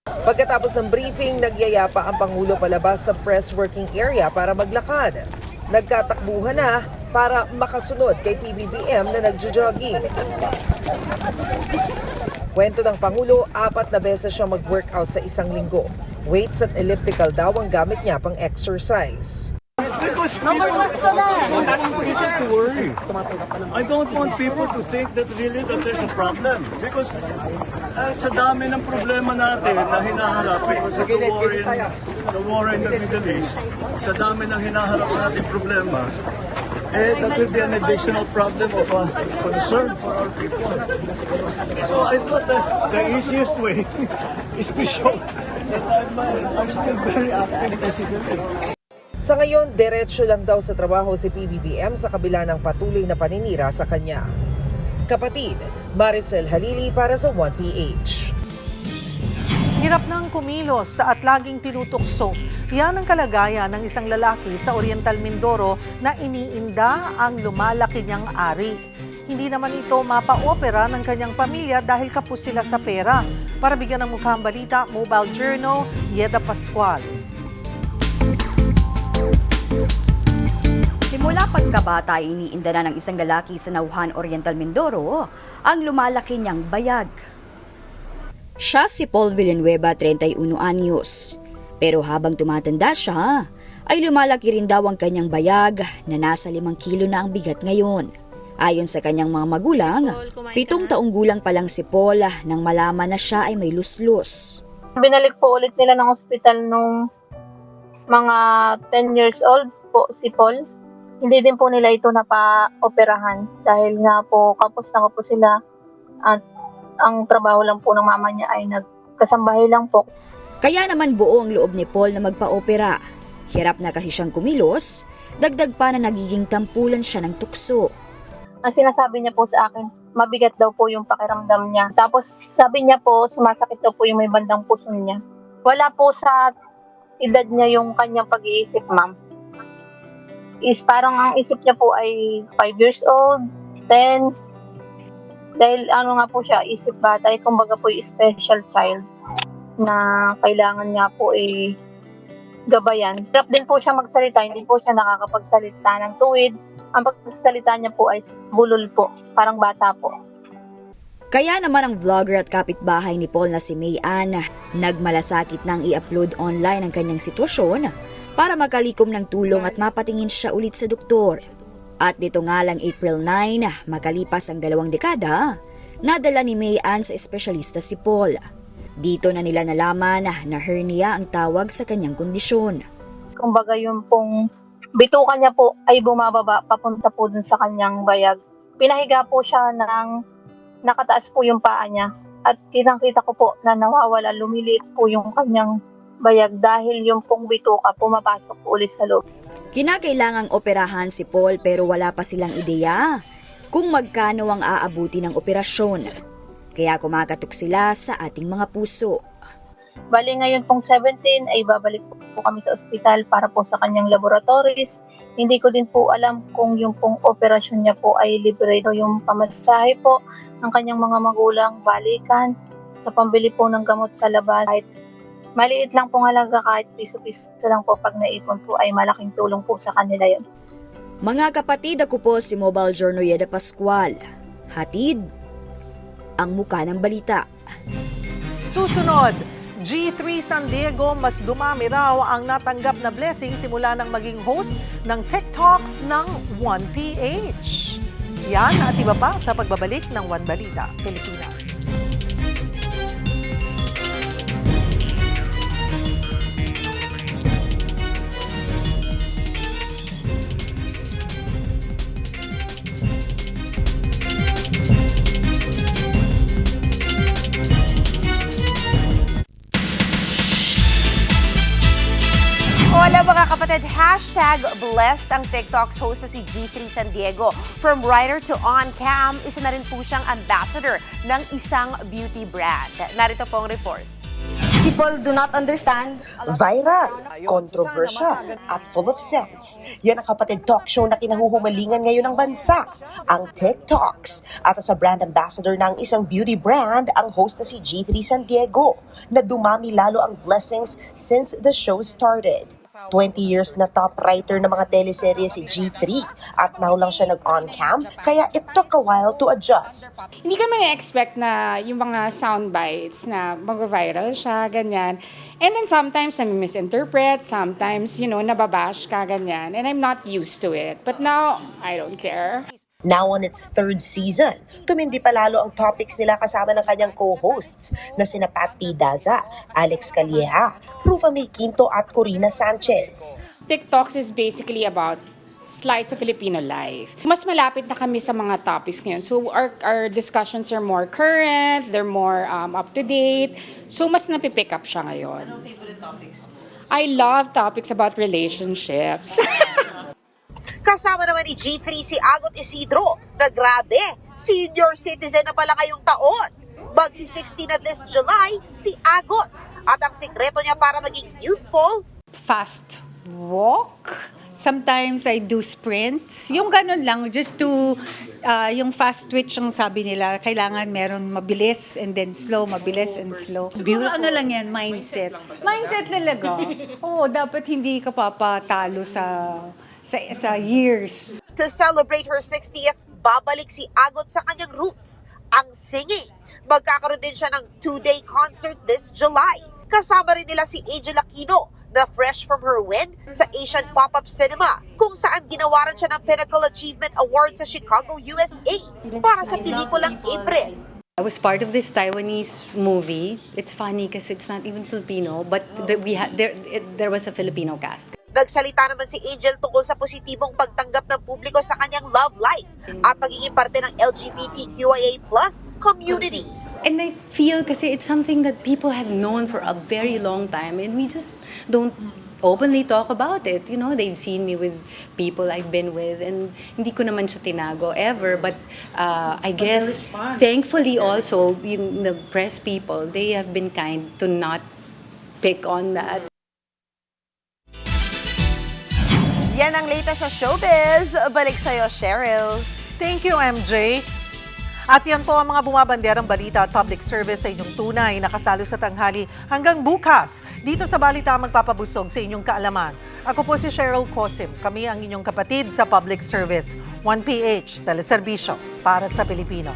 Pagkatapos ng briefing, nagyayapa ang Pangulo palabas sa press working area para maglakad. Nagkatakbuhan na para makasunod kay PBBM na nagjo-jogging. Kwento ng Pangulo, 4 na beses siya mag-workout sa isang linggo. Weights at elliptical daw ang gamit niya pang exercise. Because people to worry. I don't want people to think that really that there's a problem. Because sa dami ng problema natin na hinaharap because of the war in the Middle East, sa dami ng hinaharap natin problema, that will be an additional problem of concern for our people. So I thought that the easiest way is to show that I'm still very active physically. Sa ngayon, diretsyo lang daw sa trabaho si PBBM sa kabila ng patuloy na paninira sa kanya. Kapatid, Maricel Halili para sa 1PH. Hirap ng kumilos at laging tinutukso. Yan ang kalagayan ng isang lalaki sa Oriental Mindoro na iniinda ang lumalaki niyang ari. Hindi naman ito mapa-opera ng kanyang pamilya dahil kapos sila sa pera. Para bigyan ng mukhang balita, Mobile Journal, Yeda Pascual. Simula pagkabata ay iniinda na ng isang lalaki sa Nauhan, Oriental Mindoro ang lumalaki niyang bayag. Siya si Paul Villanueva, 31 anyos. Pero habang tumatanda siya, ay lumalaki rin daw ang kanyang bayag na nasa 5 kilo na ang bigat ngayon. Ayon sa kanyang mga magulang, 7 taong gulang pa lang si Paul nang malaman na siya ay may luslus. Binalik po ulit nila ng ospital nung mga 10 years old po si Paul. Hindi din po nila ito napa-operahan dahil nga po kapos na kapos sila at ang trabaho lang po ng mama niya ay nagkasambahay lang po. Kaya naman buo ang loob ni Paul na magpa-opera. Hirap na kasi siyang kumilos, dagdag pa na nagiging tampulan siya ng tukso. Ang sinasabi niya po sa akin, mabigat daw po yung pakiramdam niya. Tapos sabi niya po, sumasakit daw po yung may bandang puso niya. Wala po sa edad niya yung kanyang pag-iisip, ma'am. Is parang ang isip niya po ay 5 years old, 10. Dahil ano nga po siya, isip bata, kumbaga po yung special child na kailangan niya po gabayan. Hirap din po siya magsalita, hindi po siya nakakapagsalita ng tuwid. Ang pagsasalita niya po ay bulol po, parang bata po. Kaya naman ang vlogger at kapitbahay ni Paul na si May Ann nagmalasakit nang i-upload online ang kanyang sitwasyon para makalikom ng tulong at mapatingin siya ulit sa doktor. At dito nga lang April 9, makalipas ang 2 dekada, nadala ni May Ann sa espesyalista si Paul. Dito na nila nalaman na hernia ang tawag sa kanyang kondisyon. Kumbaga yung pong bituka niya po ay bumababa papunta po dun sa kanyang bayag. Pinahiga po siya ng nakataas po yung paa niya. At kitang-kita ko po na nawawala, lumiliit po yung kanyang bayag dahil yung pong bituka pumapasok po ulit sa loob. Kinakailangang operahan si Paul pero wala pa silang ideya kung magkano ang aabuti ng operasyon. Kaya kumakatok sila sa ating mga puso. Bali ngayon pong 17 ay babalik po kami sa ospital para po sa kanyang laboratories. Hindi ko din po alam kung yung pong operasyon niya po ay libre o yung pamasahe po ng kanyang mga magulang, balikan, sa pambili po ng gamot sa labas. Kahit maliit lang pong halaga, kahit piso-piso lang po pag naipon po ay malaking tulong po sa kanila yun. Mga kapatid, ako po si Mobile Journal Pascual. Hatid ang muka ng balita. Susunod, G3 San Diego, mas dumami raw ang natanggap na blessing simula nang maging host ng TikToks ng 1PH. Yan at iba pa sa pagbabalik ng One Balita, Pilipinas. Hola mga kapatid, hashtag blessed ang TikTok's host na si G3 San Diego. From writer to on-cam, isa na rin po siyang ambassador ng isang beauty brand. Narito po ang report. People do not understand. Viral, controversial, at full of sense. Yan ang kapatid talk show na kinahuhumalingan ngayon ng bansa, ang TikToks. At sa brand ambassador ng isang beauty brand, ang host na si G3 San Diego, na dumami lalo ang blessings since the show started. 20 years na top writer ng mga teleserye si G3 at now lang siya nag-on-cam, kaya it took a while to adjust. Hindi kami na-expect na yung mga sound bites na mag-viral siya, ganyan. And then sometimes na misinterpret, sometimes, nababash ka, ganyan. And I'm not used to it. But now, I don't care. Now on its third season, tumindi pa lalo ang topics nila kasama ng kanyang co-hosts na sina Pat P. Daza, Alex Calleja, Rufa May Quinto at Corina Sanchez. TikToks is basically about slice of Filipino life. Mas malapit na kami sa mga topics ngayon. So our discussions are more current, they're more up to date. So mas napipick up siya ngayon. Anong favorite topics? I love topics about relationships. Kasama naman ni G3 si Agot Isidro na grabe, senior citizen na pala ngayong taon. Magsi-60 na this July si Agot. At ang sikreto niya para maging youthful, fast walk. Sometimes I do sprints. Yung ganun lang, just to, yung fast twitch ang sabi nila, kailangan meron mabilis and then slow, mabilis and slow. Siguro ano lang yan, mindset. Mindset talaga. Oo, dapat hindi ka papatalo sa years. to celebrate her 60th, babalik si Agot sa kanyang roots, ang singing. Magkakaroon din siya ng 2-day concert this July. Kasama rin nila si Angel Aquino na fresh from her win sa Asian Pop-Up Cinema, kung saan ginawaran siya ng Pinnacle Achievement Award sa Chicago, USA para sa pelikulang April. I was part of this Taiwanese movie. It's funny because it's not even Filipino, but there was a Filipino cast. Nagsalita naman si Angel tungkol sa positibong pagtanggap ng publiko sa kanyang love life at pagiging parte ng LGBTQIA+ community. And I feel kasi it's something that people have known for a very long time and we just don't openly talk about it. You know, they've seen me with people I've been with and hindi ko naman siya tinago ever. But I guess, thankfully also, the press people, they have been kind to not pick on that. Yan ang latest sa showbiz. Balik sa'yo, Cheryl. Thank you, MJ. At yan po ang mga bumabanderang balita at public service sa inyong tunay na kasalo sa tanghali hanggang bukas. Dito sa Balita magpapabusog sa inyong kaalaman. Ako po si Cheryl Cosim. Kami ang inyong kapatid sa public service. 1PH, teleserbisyo para sa Pilipino.